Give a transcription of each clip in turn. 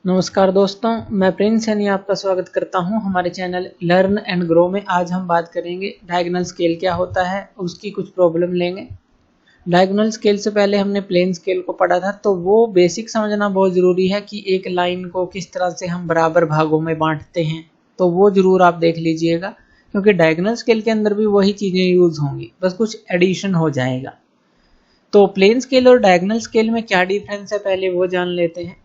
नमस्कार दोस्तों, मैं प्रिंस सैनी आपका स्वागत करता हूं हमारे चैनल लर्न एंड ग्रो में। आज हम बात करेंगे डायगोनल स्केल क्या होता है, उसकी कुछ प्रॉब्लम लेंगे। डायगोनल स्केल से पहले हमने प्लेन स्केल को पढ़ा था, तो वो बेसिक समझना बहुत ज़रूरी है कि एक लाइन को किस तरह से हम बराबर भागों में बांटते हैं। तो वो ज़रूर आप देख लीजिएगा, क्योंकि डायगोनल स्केल के अंदर भी वही चीज़ें यूज़ होंगी, बस कुछ एडिशन हो जाएगा। तो प्लेन स्केल और डायगोनल स्केल में क्या डिफरेंस है, पहले वो जान लेते हैं।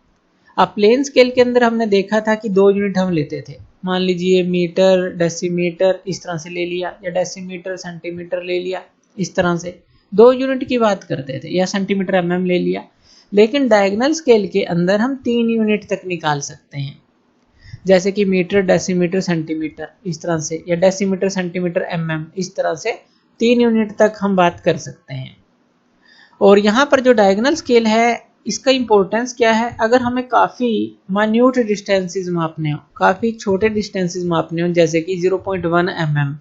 अब प्लेन स्केल के अंदर हमने देखा था कि 2 यूनिट हम लेते थे। मान लीजिए मीटर, डेसीमीटर इस तरह से ले लिया, या डेसीमीटर सेंटीमीटर ले लिया, इस तरह से 2 यूनिट की बात करते थे, या सेंटीमीटर एमएम ले लिया। लेकिन डायगोनल स्केल के अंदर हम 3 यूनिट तक निकाल सकते हैं, जैसे कि मीटर, डेसीमीटर, सेंटीमीटर इस तरह से, या डेसीमीटर, सेंटीमीटर, एमएम इस तरह से 3 यूनिट तक हम बात कर सकते हैं। और यहाँ पर जो डायगोनल स्केल है, इसका इंपॉर्टेंस क्या है, अगर हमें काफ़ी माइन्यूट डिस्टेंसेस मापने हो, काफ़ी छोटे डिस्टेंसेस मापने हो, जैसे कि 0.1 mm,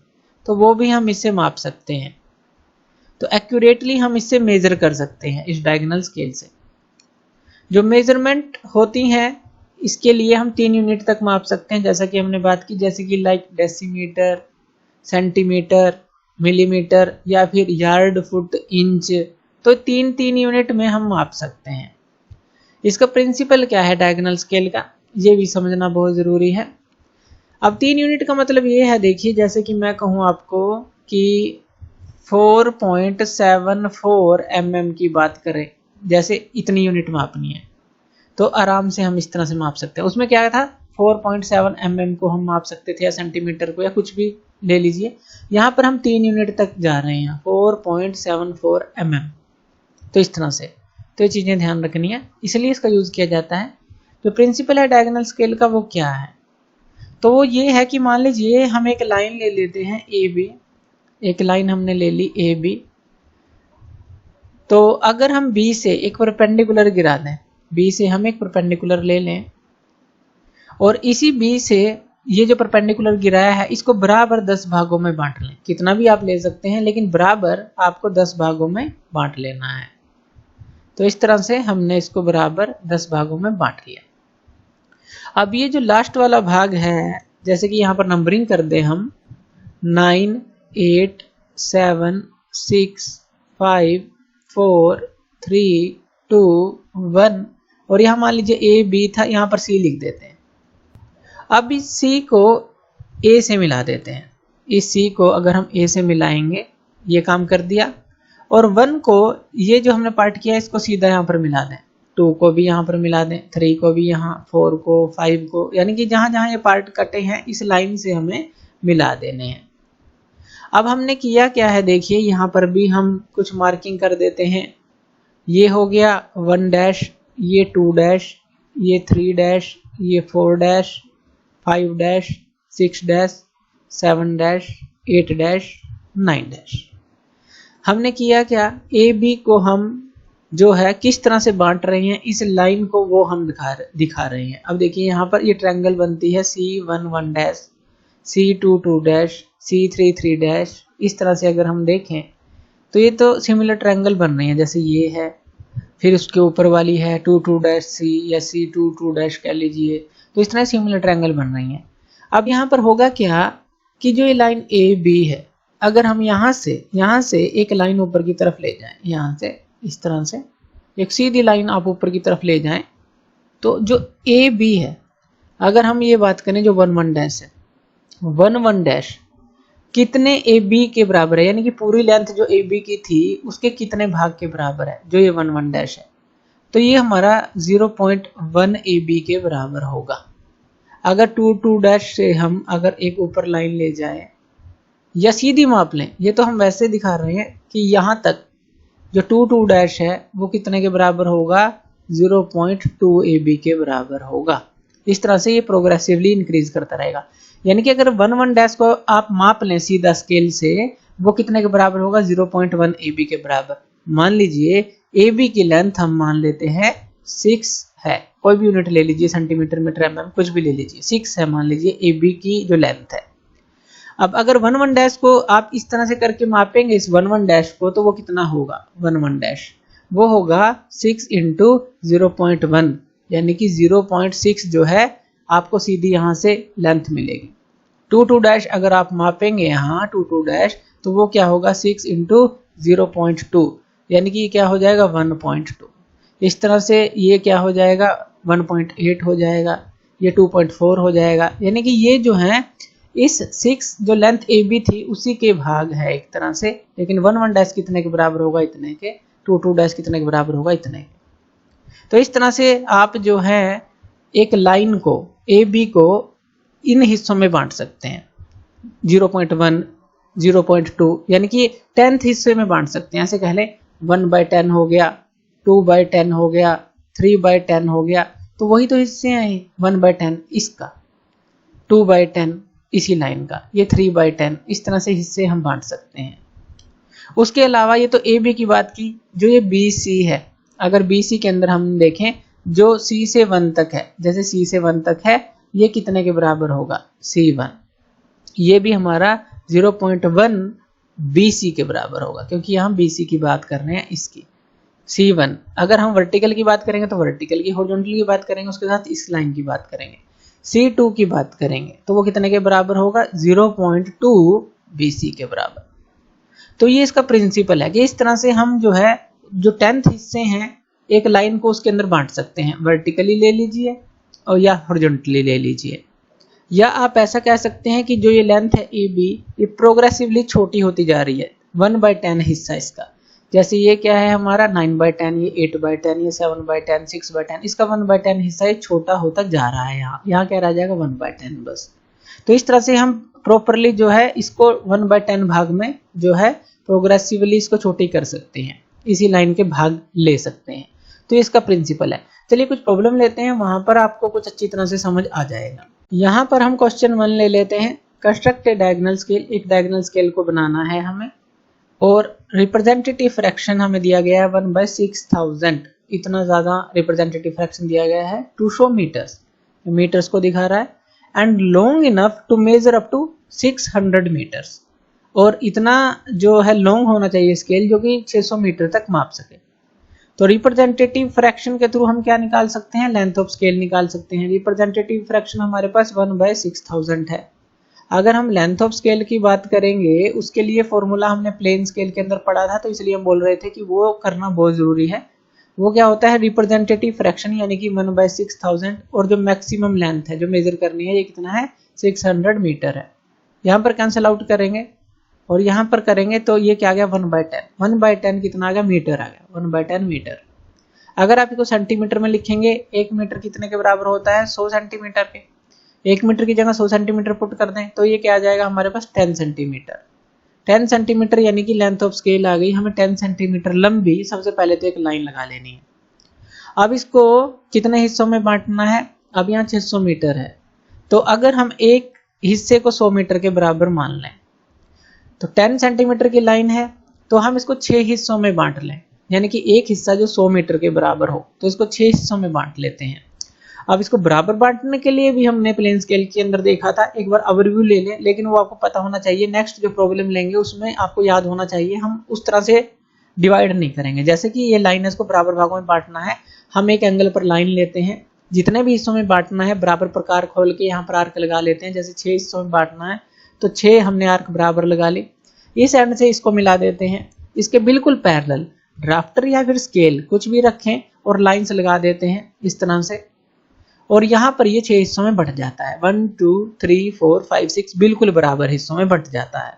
तो वो भी हम इससे माप सकते हैं। तो एक्यूरेटली हम इससे मेजर कर सकते हैं इस डायगोनल स्केल से। जो मेजरमेंट होती हैं, इसके लिए हम 3 यूनिट तक माप सकते हैं, जैसा कि हमने बात की, जैसे कि लाइक डेसीमीटर, सेंटीमीटर, मिलीमीटर, या फिर यार्ड, फुट, इंच। तो 3 यूनिट में हम माप सकते हैं। इसका प्रिंसिपल क्या है डायगोनल स्केल का, ये भी समझना बहुत ज़रूरी है। अब 3 यूनिट का मतलब ये है, देखिए जैसे कि मैं कहूँ आपको कि 4.74 mm की बात करें, जैसे इतनी यूनिट मापनी है, तो आराम से हम इस तरह से माप सकते हैं। उसमें क्या था, 4.7 mm को हम माप सकते थे, या सेंटीमीटर को, या कुछ भी ले लीजिए। यहाँ पर हम 3 यूनिट तक जा रहे हैं, 4.74 mm। तो इस तरह से, तो ये चीज़ें ध्यान रखनी है, इसलिए इसका यूज़ किया जाता है। जो प्रिंसिपल है डायगोनल स्केल का, वो क्या है, तो वो ये है कि मान लीजिए हम एक लाइन ले लेते हैं ए बी, एक लाइन हमने ले ली ए बी। तो अगर हम बी से एक परपेंडिकुलर गिरा दें, बी से हम एक परपेंडिकुलर ले लें, और इसी बी से ये जो परपेंडिकुलर गिराया है, इसको बराबर 10 भागों में बांट लें। कितना भी आप ले सकते हैं, लेकिन बराबर आपको 10 भागों में बांट लेना है। तो इस तरह से हमने इसको बराबर 10 भागों में बांट लिया। अब ये जो लास्ट वाला भाग है, जैसे कि यहाँ पर नंबरिंग कर दे हम 9, 8, 7, 6, 5, 4, 3, 2, 1, और यहाँ मान लीजिए ए बी था, यहाँ पर सी लिख देते हैं। अब इस सी को ए से मिला देते हैं। इस सी को अगर हम ए से मिलाएंगे, ये काम कर दिया। और 1 को, ये जो हमने पार्ट किया, इसको सीधा यहाँ पर मिला दें। 2 को भी यहाँ पर मिला दें, 3 को भी यहाँ, 4 को, 5 को, यानी कि जहाँ जहाँ ये पार्ट कटे हैं, इस लाइन से हमें मिला देने हैं। अब हमने किया क्या है, देखिए यहाँ पर भी हम कुछ मार्किंग कर देते हैं। ये हो गया 1 डैश, ये 2 डैश, ये 3 डैश, ये 4 dash, 5 dash, 6 dash, 7 dash, 8 dash, 9 dash. हमने किया क्या, ए बी को हम जो है किस तरह से बांट रहे हैं, इस लाइन को वो हम दिखा रहे हैं। अब देखिए यहाँ पर ये ट्रायंगल बनती है C1 1 dash, C2 2 dash, C3 3 dash. इस तरह से अगर हम देखें, तो ये तो सिमिलर ट्रायंगल बन रहे हैं, जैसे ये है, फिर उसके ऊपर वाली है 2 2 डैश C, या C2 2 डैश कह लीजिए। तो इस तरह सिमिलर ट्रायंगल बन रही हैं। अब यहाँ पर होगा क्या कि जो ये लाइन ए बी है, अगर हम यहाँ से एक लाइन ऊपर की तरफ ले जाएं, यहाँ से इस तरह से एक सीधी लाइन आप ऊपर की तरफ ले जाएं, तो जो ए बी है, अगर हम ये बात करें, जो 1 1 डैश है, 1 1 डैश कितने ए बी के बराबर है, यानी कि पूरी लेंथ जो ए बी की थी, उसके कितने भाग के बराबर है, जो ये 1 1 डैश है। तो ये हमारा 0.1 ए बी के बराबर होगा। अगर 2 2 डैश से हम अगर एक ऊपर लाइन ले जाए, या सीधी माप लें, ये तो हम वैसे दिखा रहे हैं कि यहाँ तक जो 2 2 डैश है, वो कितने के बराबर होगा, 0.2 AB के बराबर होगा। इस तरह से ये प्रोग्रेसिवली इंक्रीज करता रहेगा। यानी कि अगर 1 1 डैश को आप माप लें सीधा स्केल से, वो कितने के बराबर होगा, 0.1 AB के बराबर। मान लीजिए AB की लेंथ हम मान लेते हैं 6 है, कोई भी यूनिट ले लीजिए, सेंटीमीटर, मीटर, mm, कुछ भी ले लीजिए, 6 है मान लीजिए AB की जो लेंथ है। अब अगर 1 1 डैश को आप इस तरह से करके मापेंगे, इस 1 1 डैश को, तो वो कितना होगा, 1 1 डैश वो होगा 6 × 0.1, यानी कि 0.6 जो है आपको सीधी यहाँ से लेंथ मिलेगी। 2 डैश अगर आप मापेंगे यहाँ 2 डैश तो वो क्या होगा 6 इंटू 0.2 यानी कि ये क्या हो जाएगा 1.2। इस तरह से ये क्या हो जाएगा 1.8 हो जाएगा, ये 2.4 हो जाएगा। यानी कि ये जो है इस 6 जो लेंथ ए बी थी उसी के भाग है एक तरह से, लेकिन 1 डैश कितने के बराबर होगा इतने के, 2 डैश कितने के बराबर होगा इतने के। तो इस तरह से आप जो है एक लाइन को ए बी को इन हिस्सों में बांट सकते हैं 0.1 0.2 यानी कि 10th हिस्से में बांट सकते हैं। ऐसे कह लें 1/10 हो गया, 2/10 हो गया, 3/10 हो गया, तो वही तो हिस्से हैं 1/10 इसका, 2/10 इसी लाइन का, ये 3/10, इस तरह से हिस्से हम बांट सकते हैं। उसके अलावा ये तो ए बी की बात की, जो ये बी सी है, अगर बी सी के अंदर हम देखें जो सी से 1 तक है, जैसे सी से 1 तक है ये कितने के बराबर होगा C1, ये भी हमारा 0.1 BC के बराबर होगा, क्योंकि यहाँ BC की बात कर रहे हैं इसकी। C1 अगर हम वर्टिकल की बात करेंगे तो वर्टिकल की, हॉरिजॉन्टल की बात करेंगे उसके साथ इस लाइन की बात करेंगे। C2 की बात करेंगे तो वो कितने के बराबर होगा 0.2 BC के बराबर। तो ये इसका प्रिंसिपल है कि इस तरह से हम जो है जो 10th हिस्से हैं एक लाइन को उसके अंदर बांट सकते हैं, वर्टिकली ले लीजिए और या हॉरिजॉन्टली ले लीजिए, या आप ऐसा कह सकते हैं कि जो ये लेंथ है ए बी ये प्रोग्रेसिवली छोटी होती जा रही है, 1/10 हिस्सा इसका। जैसे ये क्या है हमारा 9/10, ये 8/10, ये 7/10, 6/10, इसका 1/10 हिस्सा ये छोटा होता जा रहा है। यहाँ क्या रह जाएगा 1/10 बस। तो इस तरह से हम प्रॉपरली जो है इसको 1/10 भाग में जो है प्रोग्रेसिवली इसको छोटी कर सकते हैं, इसी लाइन के भाग ले सकते हैं। तो इसका प्रिंसिपल है। चलिए कुछ प्रॉब्लम लेते हैं, वहां पर आपको कुछ अच्छी तरह से समझ आ जाएगा। यहाँ पर हम क्वेश्चन 1 ले लेते हैं। कंस्ट्रक्ट ए डायगोनल स्केल, एक डायगोनल स्केल को बनाना है हमें और रिप्रेजेंटेटिव फ्रैक्शन हमें दिया गया है 1/6000, इतना ज़्यादा रिप्रेजेंटेटिव फ्रैक्शन दिया गया है टू शो मीटर्स, मीटर्स को दिखा रहा है, and long enough to measure up to 600 metres, और इतना जो है लॉन्ग होना चाहिए स्केल जो कि 600 मीटर तक माप सके। तो रिप्रेजेंटेटिव फ्रैक्शन के थ्रू हम क्या निकाल सकते हैं, लेंथ ऑफ स्केल निकाल सकते हैं। रिप्रेजेंटेटिव फ्रैक्शन हमारे पास 1/6000 है। अगर हम लेंथ ऑफ स्केल की बात करेंगे उसके लिए फॉर्मूला हमने प्लेन स्केल के अंदर पढ़ा था, तो इसलिए हम बोल रहे थे कि वो करना बहुत जरूरी है। वो क्या होता है रिप्रेजेंटेटिव फ्रैक्शन यानी कि 1/6000, और जो मैक्सिमम लेंथ है जो मेजर करनी है ये कितना है 600 मीटर है। यहाँ पर कैंसिल आउट करेंगे और यहाँ पर करेंगे तो ये क्या आ गया 1/10, 1/10 कितना आ गया मीटर आ गया, 1/10 मीटर। अगर आप इसको सेंटीमीटर में लिखेंगे 1 मीटर कितने के बराबर होता है 100 सेंटीमीटर के, 1 मीटर की जगह 100 सेंटीमीटर पुट कर दें तो ये क्या आ जाएगा हमारे पास 10 सेंटीमीटर। 10 सेंटीमीटर यानी कि लेंथ ऑफ स्केल आ गई। हमें 10 सेंटीमीटर लंबी सबसे पहले तो एक लाइन लगा लेनी है। अब इसको कितने हिस्सों में बांटना है, अब यहाँ 600 मीटर है, तो अगर हम एक हिस्से को 100 मीटर के बराबर मान लें तो 10 सेंटीमीटर की लाइन है तो हम इसको 6 हिस्सों में बांट लें, यानी कि एक हिस्सा जो 100 मीटर के बराबर हो तो इसको 6 हिस्सों में बांट लेते हैं। अब इसको बराबर बांटने के लिए भी हमने प्लेन स्केल के अंदर देखा था, एक बार ओवरव्यू ले लें, लेकिन वो आपको पता होना चाहिए। नेक्स्ट जो प्रॉब्लम लेंगे उसमें आपको याद होना चाहिए, हम उस तरह से डिवाइड नहीं करेंगे। जैसे कि ये लाइन है इसको बराबर भागों में बांटना है, हम एक एंगल पर लाइन लेते हैं, जितने भी हिस्सों में बांटना है बराबर प्रकार खोल के यहाँ पर आर्क लगा लेते हैं। जैसे 6 हिस्सों में बांटना है तो 6 हमने आर्क बराबर लगा ली, इस एंड से इसको मिला देते हैं, इसके बिल्कुल पैरेलल ड्राफ्टर या फिर स्केल कुछ भी रखें और लाइंस लगा देते हैं इस तरह से, और यहाँ पर ये 6 हिस्सों में बंट जाता है, 1 2 3 4 5 6 बिल्कुल बराबर हिस्सों में बंट जाता है।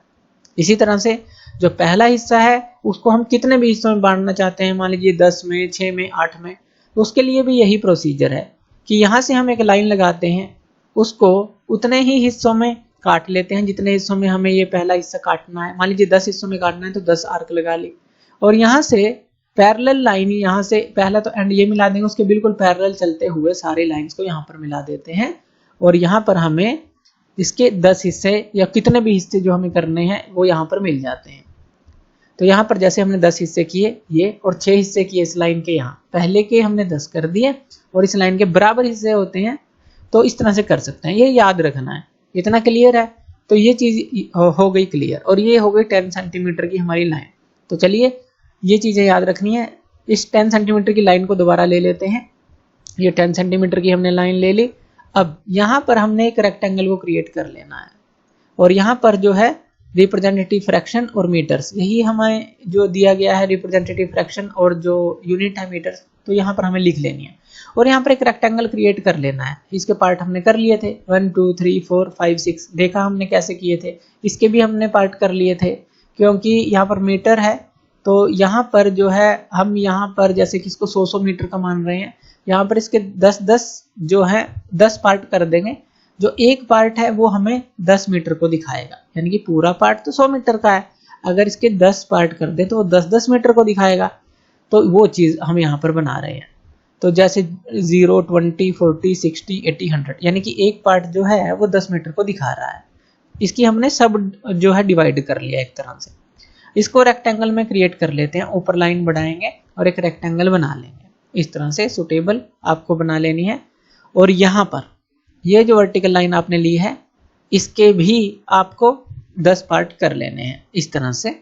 इसी तरह से जो पहला हिस्सा है उसको हम कितने भी हिस्सों में बांटना चाहते हैं, मान लीजिए 10 में, 6 में, 8 में, तो उसके लिए भी यही प्रोसीजर है कि यहाँ से हम एक लाइन लगाते हैं, उसको उतने ही हिस्सों में काट लेते हैं जितने हिस्सों में हमें ये पहला हिस्सा काटना है। मान लीजिए 10 हिस्सों में काटना है तो 10 आर्क लगा ली, और यहाँ से पैरेलल लाइन यहाँ से पहला तो एंड ये मिला देंगे, उसके बिल्कुल पैरेलल चलते हुए सारे लाइंस को यहाँ पर मिला देते हैं, और यहाँ पर हमें इसके 10 हिस्से या कितने भी हिस्से जो हमें करने हैं वो यहाँ पर मिल जाते हैं। तो यहाँ पर जैसे हमने 10 हिस्से किए ये और 6 हिस्से किए इस लाइन के, यहाँ पहले के हमने 10 कर दिए और इस लाइन के बराबर हिस्से होते हैं, तो इस तरह से कर सकते हैं। ये याद रखना है, इतना क्लियर है। तो ये चीज हो गई क्लियर, और ये हो गई 10 सेंटीमीटर की हमारी लाइन। तो चलिए ये चीजें याद रखनी है। इस 10 सेंटीमीटर की लाइन को दोबारा ले लेते हैं, ये 10 सेंटीमीटर की हमने लाइन ले ली। अब यहाँ पर हमने एक रेक्टेंगल को क्रिएट कर लेना है और यहाँ पर जो है रिप्रेजेंटेटिव फ्रैक्शन और मीटर्स, यही हमें जो दिया गया है रिप्रेजेंटेटिव फ्रैक्शन और जो यूनिट है मीटर्स, तो यहाँ पर हमें लिख लेनी है। और यहाँ पर एक रेक्टेंगल क्रिएट कर लेना है। इसके पार्ट हमने कर लिए थे 1 2 3 4 5 6, देखा हमने कैसे किए थे। इसके भी हमने पार्ट कर लिए थे क्योंकि यहाँ पर मीटर है, तो यहाँ पर जो है हम यहाँ पर जैसे कि इसको 100 मीटर का मान रहे हैं, यहाँ पर इसके 10 जो है 10 पार्ट कर देंगे। जो एक पार्ट है वो हमें 10 मीटर को दिखाएगा, यानी कि पूरा पार्ट तो 100 मीटर का है, अगर इसके 10 पार्ट कर दे तो वो 10 मीटर को दिखाएगा। तो वो चीज़ हम यहाँ पर बना रहे हैं। तो जैसे 0 20 40 60 80 100, यानी कि एक पार्ट जो है वो 10 मीटर को दिखा रहा है। इसकी हमने सब जो है डिवाइड कर लिया एक तरह से। इसको रेक्टेंगल में क्रिएट कर लेते हैं, ऊपर लाइन बढ़ाएंगे और एक रेक्टेंगल बना लेंगे। इस तरह से सुटेबल आपको बना लेनी है। और यहाँ पर ये जो वर्टिकल लाइन आपने ली है, इसके भी आपको 10 पार्ट कर लेने हैं इस तरह से,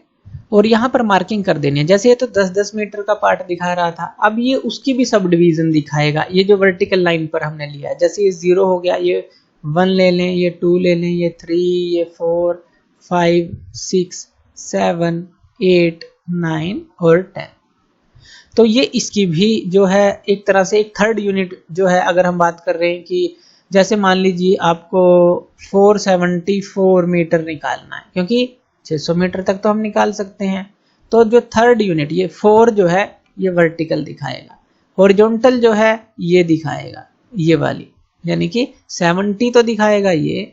और यहाँ पर मार्किंग कर देनी है। जैसे ये तो 10 मीटर का पार्ट दिखा रहा था, अब ये उसकी भी सब डिवीजन दिखाएगा। ये जो वर्टिकल लाइन पर हमने लिया है, जैसे ये 0 हो गया, ये 1 ले लें, ये 2 ले लें, ये 3, ये 4 5 6 7 8 9 और 10। तो ये इसकी भी जो है एक तरह से एक थर्ड यूनिट जो है, अगर हम बात कर रहे हैं कि जैसे मान लीजिए आपको 474 मीटर निकालना है, क्योंकि 600 मीटर तक तो हम निकाल सकते हैं। तो जो थर्ड यूनिट ये 4 जो है ये वर्टिकल दिखाएगा, हॉरिजॉन्टल जो है ये दिखाएगा ये वाली, यानी कि 70 तो दिखाएगा ये,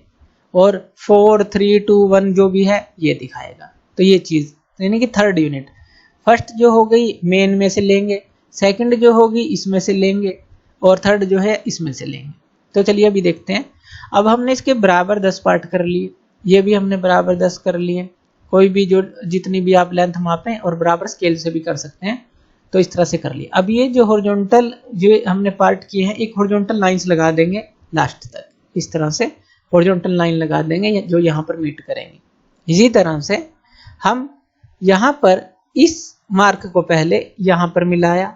और 4 3 2 1 जो भी है ये दिखाएगा। तो ये चीज़ यानी कि थर्ड यूनिट, फर्स्ट जो हो गई मेन में से लेंगे, सेकंड जो होगी इसमें से लेंगे, और थर्ड जो है इसमें से लेंगे। तो चलिए अभी देखते हैं। अब हमने इसके बराबर 10 पार्ट कर लिए, ये भी हमने बराबर 10 कर लिए। कोई भी जो जितनी भी आप लेंथ मापें और बराबर स्केल से भी कर सकते हैं, तो इस तरह से कर लिए। अब ये जो हॉरिजॉन्टल जो हमने पार्ट किए हैं, एक हॉरिजॉन्टल लाइंस लगा देंगे लास्ट तक, इस तरह से हॉरिजॉन्टल लाइन लगा देंगे जो यहाँ पर मीट करेंगे। इसी तरह से हम यहाँ पर इस मार्क को पहले यहाँ पर मिलाया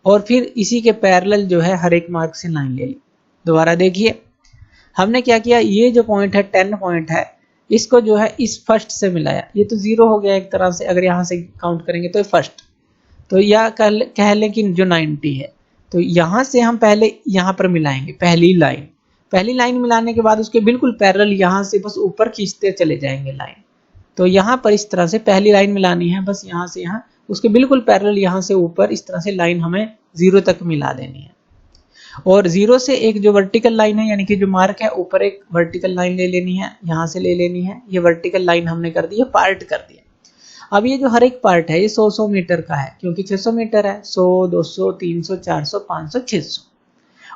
और फिर इसी के पैरेलल जो है हर एक मार्क से लाइन ले ली। दोबारा देखिए हमने क्या किया, ये जो पॉइंट है 10 पॉइंट है, इसको जो है इस फर्स्ट से मिलाया। ये तो 0 हो गया एक तरह से, अगर यहाँ से काउंट करेंगे तो फर्स्ट, तो या कह लें कि जो 90 है, तो यहाँ से हम पहले यहाँ पर मिलाएंगे पहली लाइन मिलाने के बाद उसके बिल्कुल पैरेलल यहाँ से बस ऊपर खींचते चले जाएंगे लाइन। तो यहाँ पर इस तरह से पहली लाइन मिलानी है, बस यहाँ से यहाँ, उसके बिल्कुल पैरेलल यहाँ से ऊपर इस तरह से लाइन हमें 0 तक मिला देनी है। और 0 से एक जो वर्टिकल लाइन है, यानी कि जो मार्क है ऊपर एक वर्टिकल लाइन ले लेनी है, यहाँ से ले लेनी है। ये वर्टिकल लाइन हमने कर दी है, पार्ट कर दिया। अब ये जो हर एक पार्ट है ये 100 मीटर का है, क्योंकि 600 मीटर है, 100 200 300 400 500 600।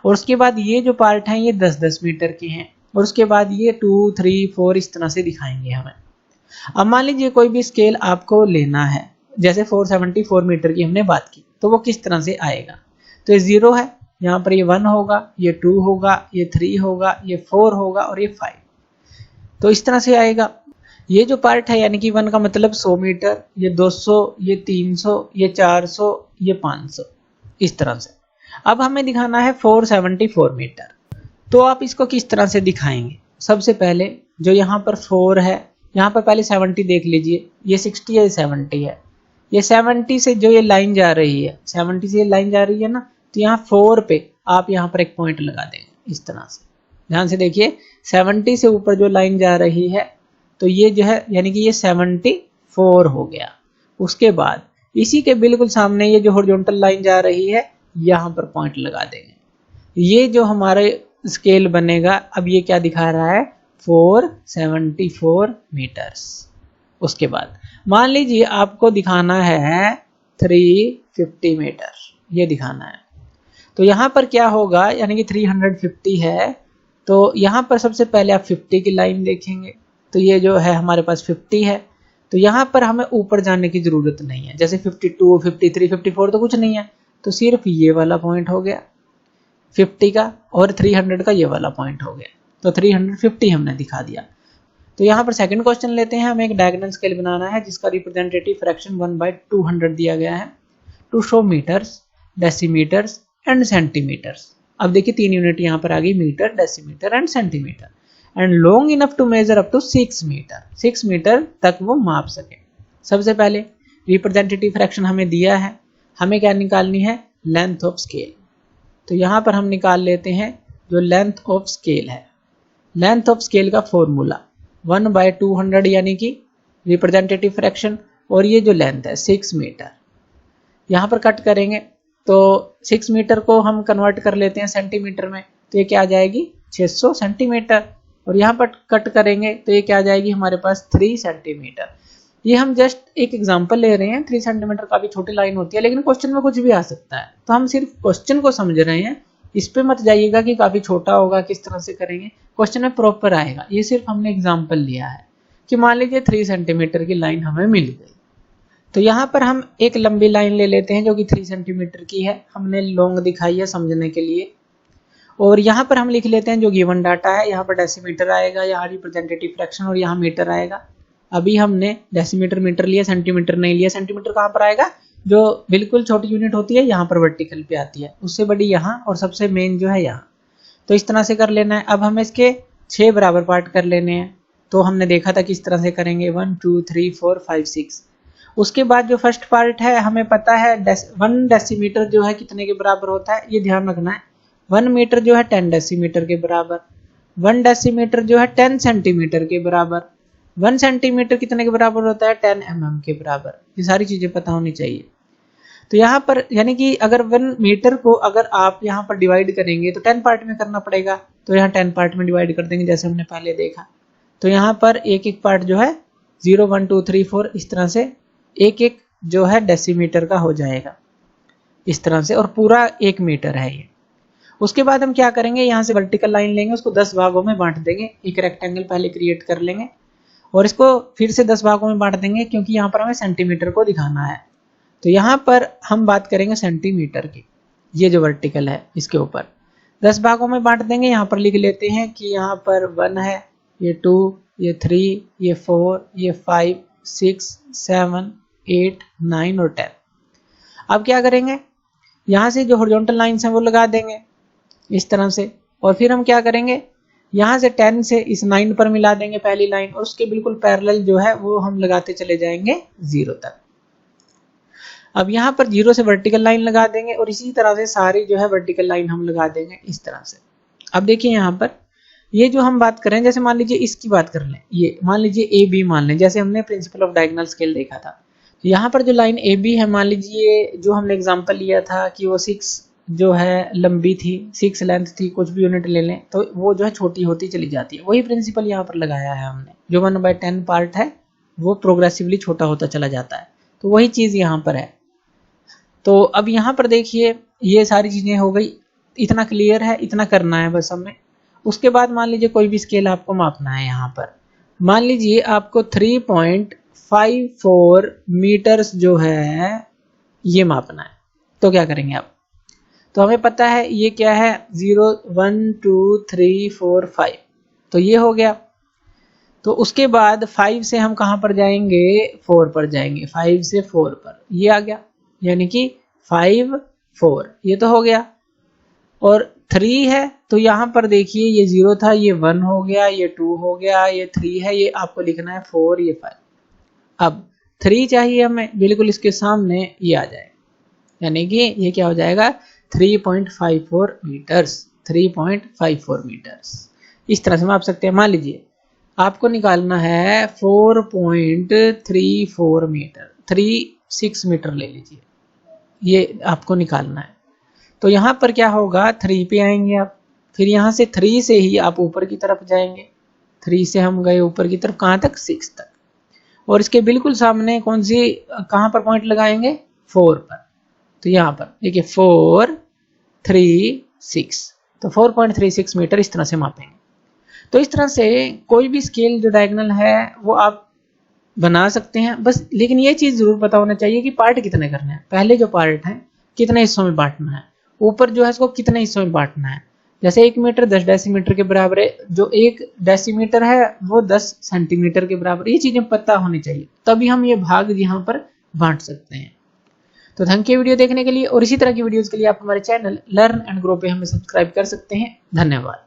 और उसके बाद ये जो पार्ट है ये 10 मीटर के हैं, और उसके बाद ये 2 3 4 इस तरह से दिखाएंगे हमें। अब मान लीजिए कोई भी स्केल आपको लेना है, जैसे 474 मीटर की हमने बात की, तो वो किस तरह से आएगा। तो ये 0 है, यहाँ पर ये 1 होगा, ये 2 होगा, ये 3 होगा, ये 4 होगा और ये 5। तो इस तरह से आएगा। ये जो पार्ट है यानी कि 1 का मतलब 100 मीटर, ये 200, ये 300, ये 400, ये 500, इस तरह से। अब हमें दिखाना है 474 मीटर। तो आप इसको किस तरह से दिखाएंगे। सबसे पहले जो यहाँ पर 4 है, यहाँ पर पहले 70 देख लीजिए, ये 60 है, 70 है। ये 70 से जो ये लाइन जा रही है, 70 से ये लाइन जा रही है ना, तो यहाँ 4 पे आप यहाँ पर एक पॉइंट लगा देंगे इस तरह से। ध्यान से देखिए 70 से ऊपर जो लाइन जा रही है, तो ये जो है यानी कि ये 74 हो गया। उसके बाद इसी के बिल्कुल सामने ये जो हॉरिजॉन्टल लाइन जा रही है, यहाँ पर पॉइंट लगा देंगे। ये जो हमारे स्केल बनेगा, अब ये क्या दिखा रहा है, 474 मीटर्स। उसके बाद मान लीजिए आपको दिखाना है 350 मीटर, ये दिखाना है। तो यहाँ पर क्या होगा, यानी कि 350 है, तो यहाँ पर सबसे पहले आप 50 की लाइन देखेंगे। तो ये जो है हमारे पास 50 है, तो यहाँ पर हमें ऊपर जाने की ज़रूरत नहीं है। जैसे 52 53 54 तो कुछ नहीं है, तो सिर्फ ये वाला पॉइंट हो गया 50 का, और 300 का ये वाला पॉइंट हो गया। तो 350 हमने दिखा दिया। तो यहाँ पर सेकंड क्वेश्चन लेते हैं। हमें एक डायगोनल स्केल बनाना है जिसका रिप्रेजेंटेटिव फ्रैक्शन 1/200 दिया गया है, to show metres, decimetres and centimetres. अब देखिए 3 यूनिट यहाँ पर आ गई, metre, decimetre and centimetre. And long enough to measure up to 6 metre, 6 metre तक वो माप सके। सबसे पहले रिप्रेजेंटेटिव फ्रैक्शन हमें दिया है, हमें क्या निकालनी है, लेंथ ऑफ स्केल। तो यहाँ पर हम निकाल लेते हैं जो लेंथ ऑफ स्केल है। लेंथ ऑफ स्केल का फॉर्मूला 1/200 यानी कि रिप्रेजेंटेटिव फ्रैक्शन, और ये जो लेंथ है 6 मीटर। यहाँ पर कट करेंगे तो 6 मीटर को हम कन्वर्ट कर लेते हैं सेंटीमीटर में, तो ये क्या आ जाएगी 600 सेंटीमीटर। और यहाँ पर कट करेंगे तो ये क्या आ जाएगी हमारे पास 3 सेंटीमीटर। ये हम जस्ट एक एग्जांपल ले रहे हैं, 3 सेंटीमीटर काफी छोटी लाइन होती है, लेकिन क्वेश्चन में कुछ भी आ सकता है, तो हम सिर्फ क्वेश्चन को समझ रहे हैं। इस पे मत जाइएगा कि काफी छोटा होगा, किस तरह से करेंगे, क्वेश्चन में प्रॉपर आएगा। ये सिर्फ हमने एग्जाम्पल लिया है कि मान लीजिए 3 सेंटीमीटर की लाइन हमें मिल गई, तो यहाँ पर हम एक लंबी लाइन ले लेते हैं जो कि 3 सेंटीमीटर की है, हमने लॉन्ग दिखाई है समझने के लिए। और यहाँ पर हम लिख लेते हैं जो गिवन डाटा है, यहाँ पर डेसीमीटर आएगा, यहाँ रिप्रेजेंटेटिव फ्रैक्शन, और यहाँ मीटर आएगा। अभी हमने डेसीमीटर मीटर लिया, सेंटीमीटर नहीं लिया। सेंटीमीटर कहाँ पर आएगा, जो बिल्कुल छोटी यूनिट होती है यहाँ पर वर्टिकल पे आती है, उससे बड़ी यहाँ, और सबसे मेन जो है यहाँ। तो इस तरह से कर लेना है। अब हमें इसके 6 बराबर पार्ट कर लेने हैं, तो हमने देखा था किस तरह से करेंगे, 1 2 3 4 5 6। उसके बाद जो फर्स्ट पार्ट है, हमें पता है 1 डेसीमीटर जो है कितने के बराबर होता है, ये ध्यान रखना है। 1 मीटर जो है 10 डेसीमीटर के बराबर, 1 डेसीमीटर जो है 10 सेंटीमीटर के बराबर, 1 सेंटीमीटर कितने के बराबर होता है, 10 mm के बराबर। ये सारी चीजें पता होनी चाहिए। तो यहाँ पर यानी कि अगर 1 मीटर को अगर आप यहाँ पर डिवाइड करेंगे तो 10 पार्ट में करना पड़ेगा, तो यहाँ 10 पार्ट में डिवाइड कर देंगे जैसे हमने पहले देखा। तो यहाँ पर एक एक पार्ट जो है 0 1 2 3 4 इस तरह से एक एक जो है डेसीमीटर का हो जाएगा इस तरह से, और पूरा 1 मीटर है ये। उसके बाद हम क्या करेंगे, यहाँ से वर्टिकल लाइन लेंगे, उसको 10 भागों में बांट देंगे, एक रेक्टेंगल पहले क्रिएट कर लेंगे और इसको फिर से 10 भागों में बांट देंगे, क्योंकि यहाँ पर हमें सेंटीमीटर को दिखाना है। तो यहाँ पर हम बात करेंगे सेंटीमीटर की, ये जो वर्टिकल है इसके ऊपर 10 भागों में बांट देंगे। यहाँ पर लिख लेते हैं कि यहाँ पर 1 है, ये 2, ये 3, ये 4, ये 5, 6, 7, 8, 9 और 10। अब क्या करेंगे, यहाँ से जो हॉरिजॉन्टल लाइंस हैं वो लगा देंगे इस तरह से, और फिर हम क्या करेंगे, यहाँ से 10 से इस 9 पर मिला देंगे पहली लाइन, और उसके बिल्कुल पैरेलल जो है वो हम लगाते चले जाएंगे 0 तक। अब यहाँ पर 0 से वर्टिकल लाइन लगा देंगे, और इसी तरह से सारी जो है वर्टिकल लाइन हम लगा देंगे इस तरह से। अब देखिए यहाँ पर ये जो हम बात करें, जैसे मान लीजिए इसकी बात कर लें, ये मान लीजिए ए बी मान लें, जैसे हमने प्रिंसिपल ऑफ डायगोनल स्केल देखा था। तो यहाँ पर जो लाइन ए बी है, मान लीजिए जो हमने एग्जाम्पल लिया था कि वो 6 जो है लंबी थी, 6 लेंथ थी, कुछ भी यूनिट ले लें तो वो जो है छोटी होती चली जाती है। वही प्रिंसिपल यहाँ पर लगाया है हमने, जो 1/10 पार्ट है वो प्रोग्रेसिवली छोटा होता चला जाता है, तो वही चीज़ यहाँ पर है। तो अब यहाँ पर देखिए ये सारी चीज़ें हो गई, इतना क्लियर है, इतना करना है बस हमें। उसके बाद मान लीजिए कोई भी स्केल आपको मापना है, यहाँ पर मान लीजिए आपको 3.54 मीटर्स जो है ये मापना है, तो क्या करेंगे आप, तो हमें पता है ये क्या है, 0 1 2 3 4 5, तो ये हो गया। तो उसके बाद 5 से हम कहाँ पर जाएंगे, 4 पर जाएंगे, 5 से 4 पर ये आ गया, यानी कि 5 4 ये तो हो गया। और 3 है तो यहाँ पर देखिए ये 0 था, ये 1 हो गया, ये 2 हो गया, ये 3 है, ये आपको लिखना है 4, ये 5। अब 3 चाहिए हमें, बिल्कुल इसके सामने ये आ जाए, यानी कि ये क्या हो जाएगा 3.54 मीटर्स, 3.54 मीटर्स। इस तरह से माप सकते हैं। मान लीजिए आपको निकालना है 4.34 मीटर, 36 मीटर ले लीजिए, ये आपको निकालना है। तो यहाँ पर क्या होगा, 3 पे आएंगे आप, फिर यहाँ से 3 से ही आप ऊपर की तरफ जाएंगे, 3 से हम गए ऊपर की तरफ, कहाँ तक, 6 तक, और इसके बिल्कुल सामने कौन सी, कहाँ पर पॉइंट लगाएंगे, 4 पर। तो यहाँ पर देखिए 4 3 6, तो 4.36 मीटर इस तरह से मापेंगे। तो इस तरह से कोई भी स्केल जो डायगोनल है वो आप बना सकते हैं बस, लेकिन ये चीज़ जरूर पता होना चाहिए कि पार्ट कितने करने हैं, पहले जो पार्ट है कितने हिस्सों में बांटना है, ऊपर जो है इसको कितने हिस्सों में बांटना है। जैसे 1 मीटर 10 डेसीमीटर के बराबर है, जो 1 डेसीमीटर है वो 10 सेंटीमीटर के बराबर, ये चीज़ें पता होनी चाहिए, तभी हम ये भाग यहाँ पर बांट सकते हैं। तो थैंक यू वीडियो देखने के लिए, और इसी तरह की वीडियोस के लिए आप हमारे चैनल लर्न एंड ग्रो पे हमें सब्सक्राइब कर सकते हैं। धन्यवाद।